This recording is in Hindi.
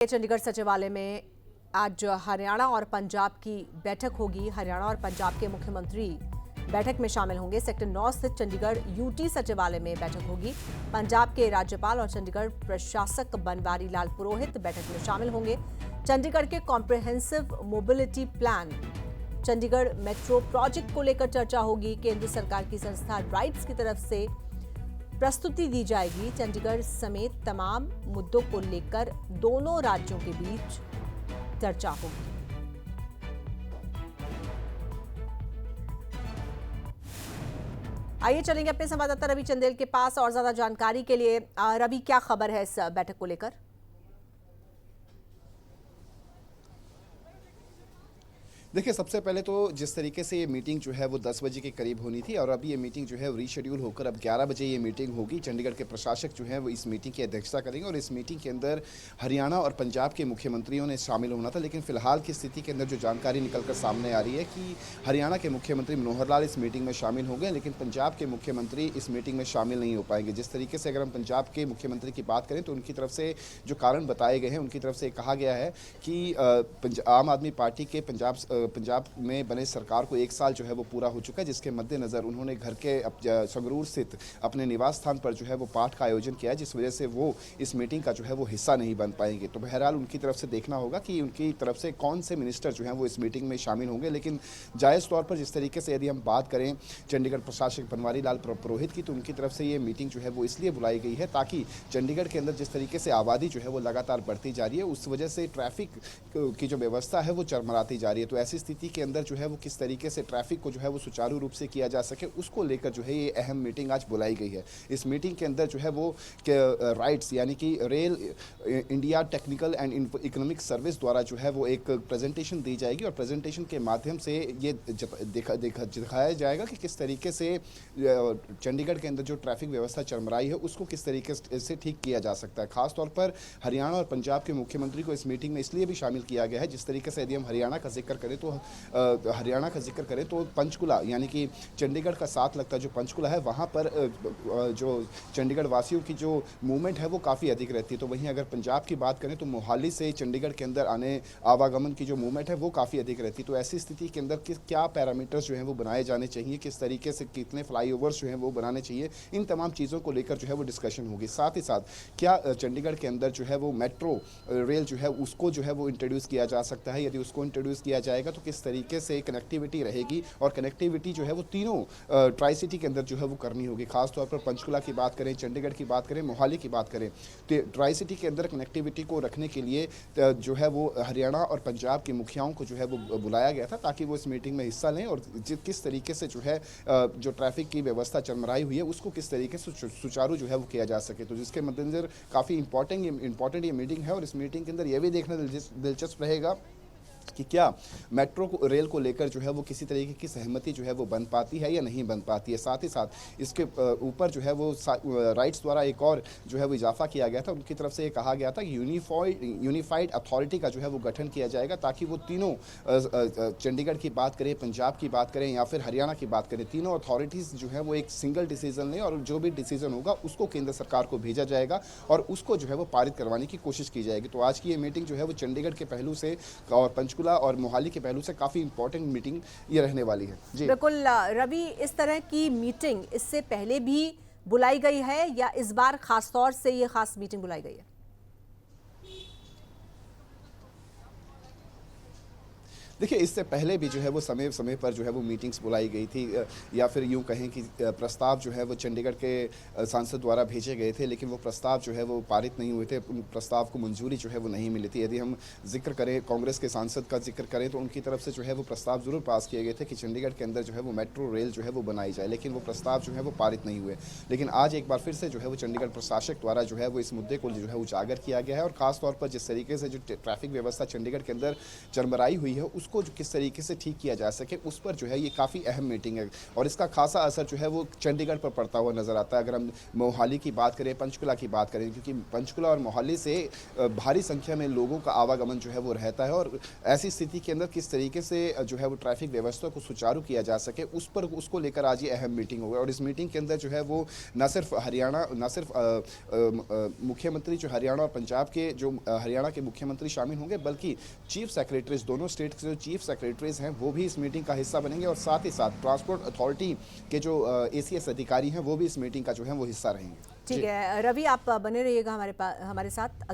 चंडीगढ़ सचिवालय में आज हरियाणा और पंजाब की बैठक होगी। हरियाणा और पंजाब के मुख्यमंत्री बैठक में शामिल होंगे। सेक्टर 9 स्थित चंडीगढ़ यूटी सचिवालय में बैठक होगी। पंजाब के राज्यपाल और चंडीगढ़ प्रशासक बनवारी लाल पुरोहित बैठक में शामिल होंगे। चंडीगढ़ के comprehensive mobility plan, Chandigarh metro project को लेकर चर्चा होगी। केंद्र सरकार की संस्था राइट्स की तरफ से प्रस्तुति दी जाएगी। चंडीगढ़ समेत तमाम मुद्दों को लेकर दोनों राज्यों के बीच चर्चा होगी। आइए चलेंगे अपने संवाददाता रवि चंदेल के पास और ज्यादा जानकारी के लिए। रवि, क्या खबर है इस बैठक को लेकर? देखिए, सबसे पहले तो जिस तरीके से ये मीटिंग जो है वो 10 बजे के करीब होनी थी और अभी ये मीटिंग जो है वो रीशेड्यूल होकर अब 11 बजे ये मीटिंग होगी। चंडीगढ़ के प्रशासक जो है वो इस मीटिंग की अध्यक्षता करेंगे और इस मीटिंग के अंदर हरियाणा और पंजाब के मुख्यमंत्रियों ने शामिल होना था। लेकिन फिलहाल की स्थिति के अंदर जो जानकारी निकल कर सामने आ रही है कि हरियाणा के मुख्यमंत्री मनोहर लाल इस मीटिंग में शामिल होंगे, लेकिन पंजाब के मुख्यमंत्री इस मीटिंग में शामिल नहीं हो पाएंगे। जिस तरीके से अगर हम पंजाब के मुख्यमंत्री की बात करें तो उनकी तरफ से जो कारण बताए गए हैं, उनकी तरफ से कहा गया है कि आम आदमी पार्टी के पंजाब में बने सरकार को 1 साल जो है वो पूरा हो चुका है, जिसके मद्देनजर उन्होंने घर के संगरूर स्थित अपने निवास स्थान पर जो है वो पाठ का आयोजन किया है, जिस वजह से वो इस मीटिंग का जो है वो हिस्सा नहीं बन पाएंगे। तो बहरहाल उनकी तरफ से देखना होगा कि उनकी तरफ से कौन से मिनिस्टर जो हैं वो इस मीटिंग में शामिल होंगे। लेकिन जायज़ तौर पर जिस तरीके से यदि हम बात करें चंडीगढ़ प्रशासक बनवारी लाल पुरोहित की, तो उनकी तरफ से ये मीटिंग जो है वो इसलिए बुलाई गई है ताकि चंडीगढ़ के अंदर जिस तरीके से आबादी जो है वो लगातार बढ़ती जा रही है, उस वजह से ट्रैफिक की जो व्यवस्था है वो चरमराती जा रही है। तो ऐसी स्थिति के अंदर जो है वो किस तरीके से ट्रैफिक को जो है वो सुचारू रूप से किया जा सके, उसको लेकर जो है ये अहम मीटिंग आज बुलाई गई है। इस मीटिंग के अंदर जो है वो राइट्स यानी कि rail India technical and economic service द्वारा जो है वो एक प्रेजेंटेशन दी जाएगी और प्रेजेंटेशन के माध्यम से ये दिखाया जाएगा कि किस तरीके से चंडीगढ़ के अंदर जो ट्रैफिक व्यवस्था चरमराई है उसको किस तरीके से ठीक किया जा सकता है। खासतौर पर हरियाणा और पंजाब के मुख्यमंत्री को इस मीटिंग में इसलिए भी शामिल किया गया है, जिस तरीके से यदि हम हरियाणा का जिक्र करें तो पंचकुला यानी कि चंडीगढ़ का साथ लगता जो पंचकुला है, वहाँ पर जो चंडीगढ़ वासियों की जो मूवमेंट है वो काफ़ी अधिक रहती है। तो वहीं अगर पंजाब की बात करें तो मोहाली से चंडीगढ़ के अंदर आवागमन की जो मूवमेंट है वो काफ़ी अधिक रहती है। तो ऐसी स्थिति के अंदर क्या पैरामीटर्स जो हैं वो बनाए जाने चाहिए, किस तरीके से कितने फ्लाईओवर्स जो हैं वो बनाने चाहिए, इन तमाम चीज़ों को लेकर जो है वो डिस्कशन होगी। साथ ही साथ क्या चंडीगढ़ के अंदर जो है वो मेट्रो रेल जो है उसको जो है वो इंट्रोड्यूस किया जा सकता है, यदि उसको इंट्रोड्यूस किया जाएगा तो किस तरीके से कनेक्टिविटी रहेगी और कनेक्टिविटी जो है वो तीनों ट्राई सिटी के अंदर जो है वो करनी होगी। खासतौर पर पंचकुला की बात करें, चंडीगढ़ की बात करें, मोहाली की बात करें, तो ट्राई सिटी के अंदर कनेक्टिविटी को रखने के लिए जो है वो हरियाणा और पंजाब के मुखियाओं को जो है वो बुलाया गया था ताकि वो इस मीटिंग में हिस्सा लें और किस तरीके से जो है जो ट्रैफिक की व्यवस्था चरमराई हुई है उसको किस तरीके से सुचारू जो है वो किया जा सके। तो जिसके मद्देनजर काफ़ी इंपॉर्टेंट ये मीटिंग है और इस मीटिंग के अंदर यह भी देखना दिलचस्प रहेगा कि क्या मेट्रो रेल को लेकर जो है वो किसी तरीके की सहमति जो है वो बन पाती है या नहीं बन पाती है। साथ ही साथ इसके ऊपर जो है वो राइट्स द्वारा एक और जो है वो इजाफा किया गया था। उनकी तरफ से ये कहा गया था कि यूनिफाइड अथॉरिटी का जो है वो गठन किया जाएगा ताकि वो तीनों चंडीगढ़ की बात करें, पंजाब की बात करें या फिर हरियाणा की बात करें, तीनों अथॉरिटीज़ जो है वो एक सिंगल डिसीजन लें और जो भी डिसीजन होगा उसको केंद्र सरकार को भेजा जाएगा और उसको जो है वो पारित करवाने की कोशिश की जाएगी। तो आज की ये मीटिंग जो है वो चंडीगढ़ के पहलू से और पंचकुला और मोहाली के पहलू से काफी इंपॉर्टेंट मीटिंग ये रहने वाली है। जी बिल्कुल रवि, इस तरह की मीटिंग इससे पहले भी बुलाई गई है या इस बार खासतौर से ये खास मीटिंग बुलाई गई है? देखिए, इससे पहले भी जो है वो समय समय पर जो है वो मीटिंग्स बुलाई गई थी या फिर यूँ कहें कि प्रस्ताव जो है वो चंडीगढ़ के सांसद द्वारा भेजे गए थे, लेकिन वो प्रस्ताव जो है वो पारित नहीं हुए थे, उन प्रस्ताव को मंजूरी जो है वो नहीं मिली थी। यदि हम जिक्र करें, कांग्रेस के सांसद का जिक्र करें तो उनकी तरफ से जो है वो प्रस्ताव ज़रूर पास किए गए थे कि चंडीगढ़ के अंदर जो है वो मेट्रो रेल जो है वो बनाई जाए, लेकिन वो प्रस्ताव जो है वो पारित नहीं हुए। लेकिन आज एक बार फिर से जो है वो चंडीगढ़ प्रशासक द्वारा जो है वो इस मुद्दे को जो है उजागर किया गया है और ख़ासतौर पर जिस तरीके से जो ट्रैफिक व्यवस्था चंडीगढ़ के अंदर चरमराई हुई है उसको जो किस तरीके से ठीक किया जा सके उस पर जो है ये काफ़ी अहम मीटिंग है और इसका खासा असर जो है वो चंडीगढ़ पर पड़ता हुआ नजर आता है। अगर हम मोहाली की बात करें, पंचकुला की बात करें, क्योंकि पंचकुला और मोहाली से भारी संख्या में लोगों का आवागमन जो है वो रहता है और ऐसी स्थिति के अंदर किस तरीके से जो है वो ट्रैफिक व्यवस्था को सुचारू किया जा सके उस पर उसको लेकर आज ये अहम मीटिंग होगी। और इस मीटिंग के अंदर जो है वो न सिर्फ हरियाणा, न सिर्फ मुख्यमंत्री जो हरियाणा और पंजाब के जो हरियाणा के मुख्यमंत्री शामिल होंगे, बल्कि चीफ सेक्रेटरीज, दोनों स्टेट के जो चीफ सेक्रेटरीज हैं वो भी इस मीटिंग का हिस्सा बनेंगे और साथ ही साथ ट्रांसपोर्ट अथॉरिटी के जो एसीएस अधिकारी हैं वो भी इस मीटिंग का जो है वो हिस्सा रहेंगे। ठीक है रवि, आप बने रहिएगा हमारे साथ।